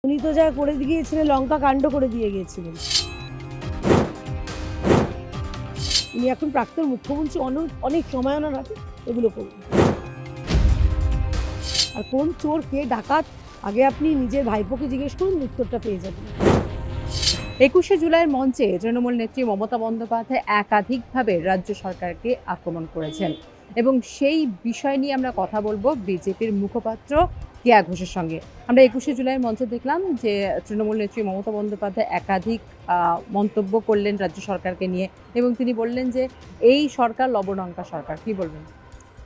উনি তো যা করে গিয়েছিলেন, লঙ্কা কাণ্ড করে দিয়ে গিয়েছিলেন। উনি এখন প্রাক্তন মুখ্যমন্ত্রী, অনেক সময় ওনার হাতে, এগুলো করুন। আর কোন চোর, কে ডাকাত, আগে আপনি নিজের ভাইপোকে জিজ্ঞেস করুন, উত্তরটা পেয়ে যাবেন। ২১শে জুলাইয়ের মঞ্চে তৃণমূল নেত্রী মমতা বন্দ্যোপাধ্যায় একাধিকভাবে রাজ্য সরকারকে আক্রমণ করেছেন এবং সেই বিষয় নিয়ে আমরা কথা বলবো বিজেপির মুখপাত্র কেয়া ঘোষের সঙ্গে। আমরা ২১শে জুলাইয়ের মঞ্চে দেখলাম যে তৃণমূল নেত্রী মমতা বন্দ্যোপাধ্যায় একাধিক মন্তব্য করলেন রাজ্য সরকারকে নিয়ে এবং তিনি বললেন যে এই সরকার লবণঙ্কা সরকার। কি বলবেন?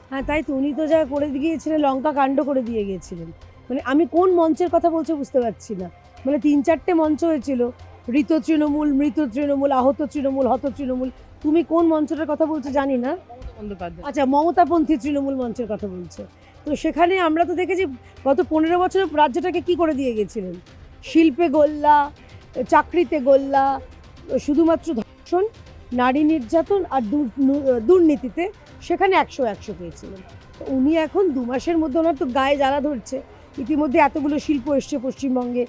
হ্যাঁ, তাই তো। উনি তো যা করে গিয়েছিলেন, লঙ্কা কাণ্ড করে দিয়ে গিয়েছিলেন। মানে আমি কোন মঞ্চের কথা বলছি বুঝতে পারছি না। মানে ৩-৪টে মঞ্চ হয়েছিল, মৃত তৃণমূল, মৃত তৃণমূল, আহত তৃণমূল, হত তৃণমূল। তুমি কোন মঞ্চটার কথা বলছো জানি না। মমতা বন্দ্যোপাধ্যায়। আচ্ছা, মমতাপন্থী তৃণমূল মঞ্চের কথা বলছো। তো সেখানে আমরা তো দেখেছি গত ১৫ বছরে রাজ্যটাকে কি করে দিয়ে গেছিলেন। শিল্পে গোল্লা, চাকরিতে গোল্লা, শুধুমাত্র ধর্ষণ, নারী নির্যাতন আর দুর্নীতিতে সেখানে ১০০ পেয়েছিলেন। তো উনি এখন ২ মাসের মধ্যে ওনার তো গায়ে জ্বালা ধরছে। ইতিমধ্যে এতগুলো শিল্প এসছে পশ্চিমবঙ্গে।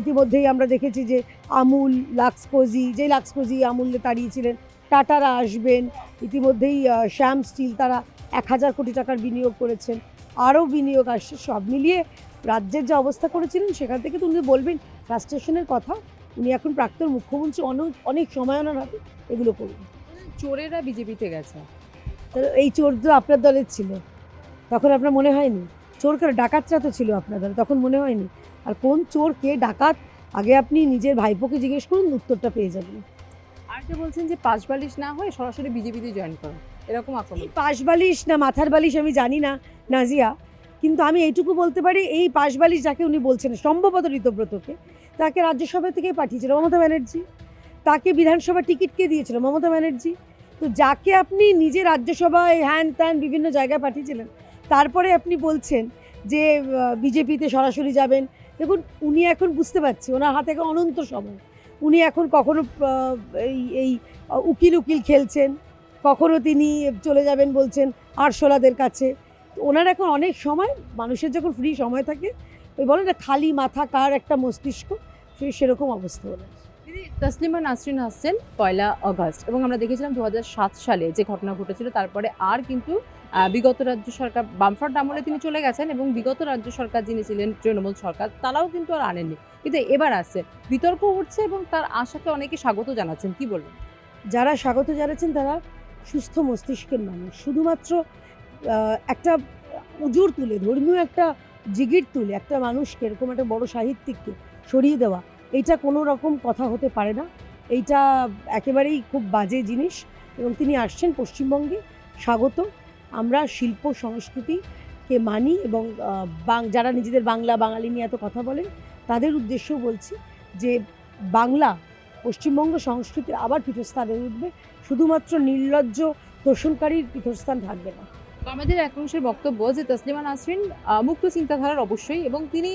ইতিমধ্যেই আমরা দেখেছি যে আমুল, লাক্সকোজি, যে লাক্সকোজি আমুলকে তাড়িয়েছিলেন, টাটারা আসবেন। ইতিমধ্যেই শ্যাম স্টিল, তারা ১,০০০ কোটি টাকার বিনিয়োগ করেছেন, আরও বিনিয়োগ আসছে। সব মিলিয়ে রাজ্যের যে অবস্থা করেছিলেন, সেখান থেকে তো উনি বলবেন ফ্রাস্ট্রেশনের কথা। উনি এখন প্রাক্তন মুখ্যমন্ত্রী, অনেক সময় ওনার হাতে, এগুলো করুন। চোরেরা বিজেপিতে গেছে। তাহলে এই চোর তো আপনার দলের ছিল, তখন আপনার মনে হয়নি? চোর করে ডাকাতরা তো ছিল আপনার দলে, তখন মনে হয়নি? আর কোন চোর, কে ডাকাত, আগে আপনি নিজের ভাইপোকে জিজ্ঞেস করুন, উত্তরটা পেয়ে যাবেন। আর যে বলছেন যে পাশ বালিশ না হয়ে সরাসরি বিজেপিতে জয়েন করুন, এরকম আক্রমণ। পাশ বালিশ না মাথার বালিশ আমি জানি না নাজিয়া, কিন্তু আমি এইটুকু বলতে পারি, এই পাশ বালিশ যাকে উনি বলছেন, সম্ভবত ঋতব্রতকে, তাকে রাজ্যসভা থেকে পাঠিয়েছিল মমতা ব্যানার্জি। তাকে বিধানসভা টিকিট কে দিয়েছিল? মমতা ব্যানার্জি। তো যাকে আপনি নিজে রাজ্যসভায় হ্যান ত্যান বিভিন্ন জায়গায় পাঠিয়েছিলেন, তারপরে আপনি বলছেন যে বিজেপিতে সরাসরি যাবেন। দেখুন, উনি এখন বুঝতে পারছি ওনার হাতে এখন অনন্ত সময়। উনি এখন কখনো এই এই উকিল খেলছেন, কখনো তিনি চলে যাবেন বলছেন আরশোলাদের কাছে। তো ওনার এখন অনেক সময়, মানুষের যখন ফ্রি সময় থাকে, ওই বলে না খালি মাথা কার একটা মস্তিষ্ক, সেরকম অবস্থা ওনার। দিদি, তসলিমা নাসরিন আসছেন ১লা আগস্ট এবং আমরা দেখেছিলাম ২০০৭ সালে যে ঘটনা ঘটেছিল, তারপরে আর কিন্তু বিগত রাজ্য সরকার বামফ্রন্ট আমলে তিনি চলে গেছেন এবং বিগত রাজ্য সরকার যিনি ছিলেন তৃণমূল সরকার, তারাও কিন্তু আর আনেননি, কিন্তু এবার আসছে। বিতর্ক উঠছে এবং তার আশাকে অনেকে স্বাগত জানাচ্ছেন। কি বলবেন? যারা স্বাগত জানাচ্ছেন তারা সুস্থ মস্তিষ্কের মানুষ। শুধুমাত্র একটা উজুর তুলে, ধর্মীয় একটা জিগির তুলে একটা মানুষকে, এরকম একটা বড় সাহিত্যিককে সরিয়ে দেওয়া, এইটা কোনো রকম কথা হতে পারে না। এইটা একেবারেই খুব বাজে জিনিস। এবং তিনি আসছেন পশ্চিমবঙ্গে, স্বাগত। আমরা শিল্প সংস্কৃতিকে মানি এবং যারা নিজেদের বাঙালি নিয়ে এত কথা বলেন, তাদের উদ্দেশ্যেও বলছি যে বাংলা, পশ্চিমবঙ্গ সংস্কৃতির আবার পীঠস্থান হয়ে উঠবে। শুধুমাত্র নির্লজ্জ তোষণকারীর পীঠস্থান থাকবে না। আমাদের এক অংশের বক্তব্য যে তসলিমা নাসরিন মুক্ত চিন্তাধারার অবশ্যই, এবং তিনি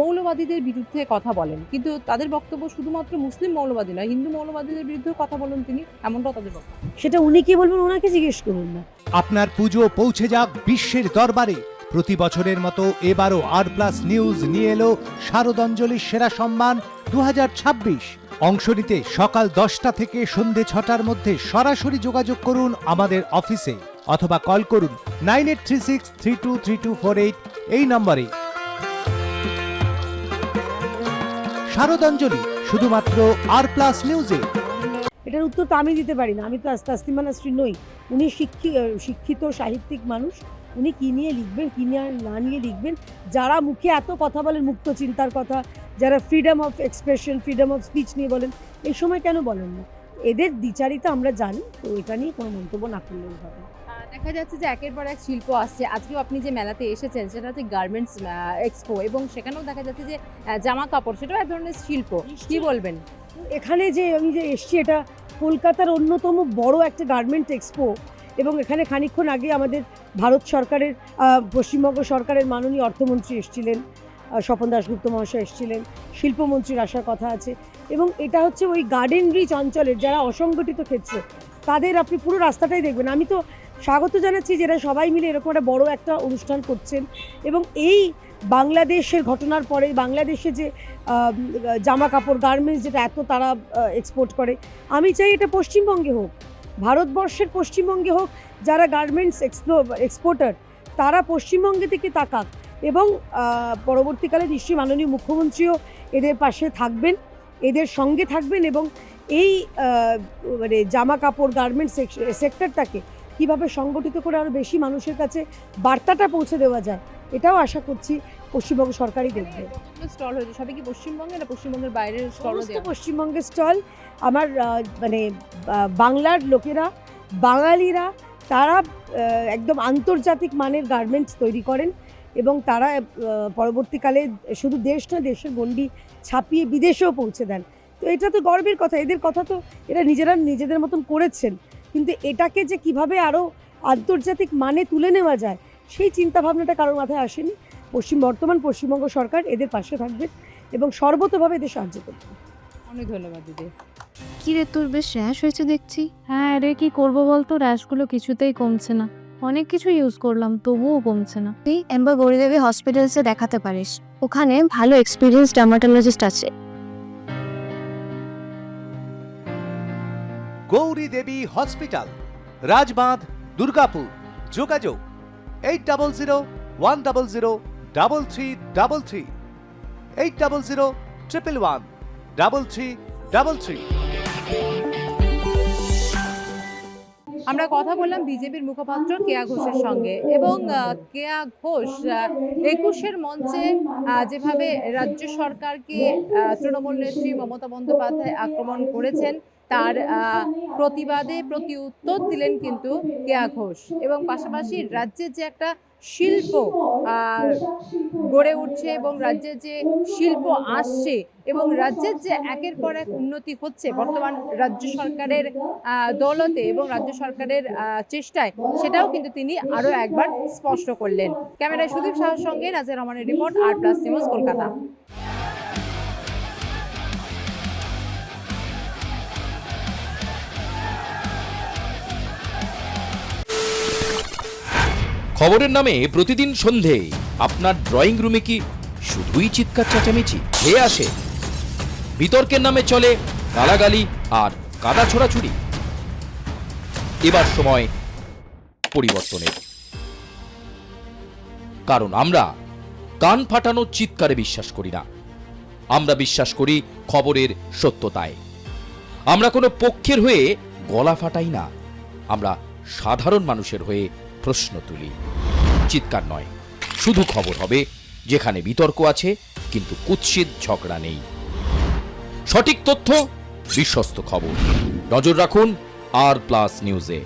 মৌলবাদীদের বিরুদ্ধে কথা বলেন, কিন্তু তাদের বক্তব্য শুধুমাত্র মুসলিম মৌলবাদী নয়, হিন্দু মৌলবাদীদের বিরুদ্ধে কথা বলেন তিনি, এমনটাও তাদের বক্তব্য। সেটা উনি কি বলবেন, ওনাকে জিজ্ঞেস করুন না। আপনার পুজো পৌঁছে যাক বিশ্বের দরবারে। প্রতি বছরের মতো এবারও আর+ নিউজ নিয়ে এলো শারদাঞ্জলির সেরা সম্মান 2026। অংশ নিতে সকাল 10টা থেকে সন্ধে 6টার মধ্যে সরাসরি যোগাযোগ করুন আমাদের অফিসে অথবা কল করুন 9836323248 এই নম্বরে। শারদাঞ্জলি শুধুমাত্র আর+ নিউজে। এটার উত্তর তো আমি দিতে পারি না, আমি তো তাসলিমা নাসরিন নই। উনি শিক্ষিত সাহিত্যিক মানুষ। উনি কী নিয়ে লিখবেন, কী নিয়ে না নিয়ে লিখবেন, যারা মুখে এত কথা বলেন মুক্ত চিন্তার কথা, যারা freedom of expression, freedom of speech নিয়ে বলেন, এই সময় কেন বলেন না? এদের দ্বিচারিতা আমরা জানি, তো এটা নিয়ে কোনো মন্তব্য না করলেও হবে। দেখা যাচ্ছে যে একের পর এক শিল্প আসছে। আজকেও আপনি যে মেলাতে এসেছেন সেটা হচ্ছে গার্মেন্টস এক্সপো, এবং সেখানেও দেখা যাচ্ছে যে জামা কাপড়, সেটাও এক ধরনের শিল্প। কি বলবেন? এখানে যে আমি যে এসছি, এটা কলকাতার অন্যতম বড় একটা গার্মেন্ট এক্সপো। এবং এখানে খানিকক্ষণ আগে আমাদের ভারত সরকারের, পশ্চিমবঙ্গ সরকারের মাননীয় অর্থমন্ত্রী এসেছিলেন, স্বপন দাশগুপ্ত মহাশয় এসেছিলেন, শিল্পমন্ত্রীর আসার কথা আছে। এবং এটা হচ্ছে ওই গার্ডেন রিচ অঞ্চলের যারা অসংগঠিত ক্ষেত্রে, তাদের আপনি পুরো রাস্তাটাই দেখবেন। আমি তো স্বাগত জানাচ্ছি যারা সবাই মিলে এরকম একটা বড় একটা অনুষ্ঠান করছেন। এবং এই বাংলাদেশের ঘটনার পরে বাংলাদেশে যে জামা কাপড় গার্মেন্টস যেটা এত তারা এক্সপোর্ট করে, আমি চাই এটা পশ্চিমবঙ্গে হোক, ভারতবর্ষের পশ্চিমবঙ্গে হোক। যারা গার্মেন্টস এক্সপোর্টার তারা পশ্চিমবঙ্গে থেকে তাকাক, এবং পরবর্তীকালে নিশ্চয়ই মাননীয় মুখ্যমন্ত্রীও এদের পাশে থাকবেন, এদের সঙ্গে থাকবেন, এবং এই মানে জামা কাপড় গার্মেন্টস সেক্টরটাকে কীভাবে সংগঠিত করে আরও বেশি মানুষের কাছে বার্তাটা পৌঁছে দেওয়া যায়, এটাও আশা করছি পশ্চিমবঙ্গ সরকারই দেখবে। স্টল হয়েছে সবই কি পশ্চিমবঙ্গে না পশ্চিমবঙ্গের বাইরের স্টল? সমস্ত পশ্চিমবঙ্গের স্টল। আমার মানে বাংলার লোকেরা, বাঙালিরা, তারা একদম আন্তর্জাতিক মানের গার্মেন্টস তৈরি করেন, এবং তারা পরবর্তীকালে শুধু দেশ নয়, দেশের গণ্ডি ছাপিয়ে বিদেশেও পৌঁছে দেন। তো এটা তো গর্বের কথা, এদের কথা তো এরা নিজেরা নিজেদের মতন করেছেন, কিন্তু এটাকে যে কিভাবে আরও আন্তর্জাতিক মানে তুলে নেওয়া যায় সেই চিন্তাভাবনাটা কারোর মাথায় আসেনি। বর্তমান পশ্চিমবঙ্গ সরকার এদের পাশে থাকবে এবং সর্বতোভাবে এদের সাহায্য করবে। অনেক ধন্যবাদ দিদি। কি রে, তোর বেশ র্যাশ হয়েছে দেখছি। হ্যাঁ রে, কি করবো বলতো, র্যাশগুলো কিছুতেই কমছে না। অনেক কিছু ইউজ করলাম তবুও কমছে না। তুই এম্বার গৌরীদেবী হসপিটালসে দেখাতে পারিস, ওখানে ভালো এক্সপিরিয়েন্স ডার্মাটোলজিস্ট আছে। গৌরী দেবী হসপিটাল, রাজবাঁধ, দুর্গাপুর। যোগাযোগ 8001003333, 8001113333। আমরা কথা বললাম বিজেপির মুখপাত্র কেয়া ঘোষের সঙ্গে, এবং কেয়া ঘোষ 21-এর মঞ্চে যেভাবে রাজ্য সরকারকে তৃণমূল নেত্রী মমতা বন্দ্যোপাধ্যায় আক্রমণ করেছেন তার প্রতিবাদে প্রতি উত্তর দিলেন কিন্তু কেয়া ঘোষ, এবং পাশাপাশি রাজ্যের যে একটা শিল্প গড়ে উঠছে এবং রাজ্যের যে শিল্প আসছে এবং রাজ্যের যে একের পর এক উন্নতি হচ্ছে বর্তমান রাজ্য সরকারের দৌলতে এবং রাজ্য সরকারের চেষ্টায়, সেটাও কিন্তু তিনি আরও একবার স্পষ্ট করলেন। ক্যামেরায় সুদীপ সাহার সঙ্গে নাজিয়া রহমানের রিপোর্ট, আর+ নিউজ, কলকাতা। খবরের নামে প্রতিদিন সন্ধে আপনার ড্রয়িং রুমে কি শুধুই চিৎকার চেঁচামেচি ধেয়ে আসে? বিতর্কের নামে চলে গালাগালি আর কাদা ছোড়াছুড়ি। এবার সময় পরিবর্তনের, কারণ আমরা কান ফাটানো চিৎকারে বিশ্বাস করি না, আমরা বিশ্বাস করি খবরের সত্যতায়। আমরা কোনো পক্ষের হয়ে গলা ফাটাই না, আমরা সাধারণ মানুষের হয়ে প্রশ্ন তুলি। চিৎকার নয়, শুধু খবর হবে যেখানে বিতর্ক আছে কিন্তু কুৎসিত ঝগড়া নেই। সঠিক তথ্য, বিশ্বস্ত খবর। নজর রাখুন আর+ নিউজে।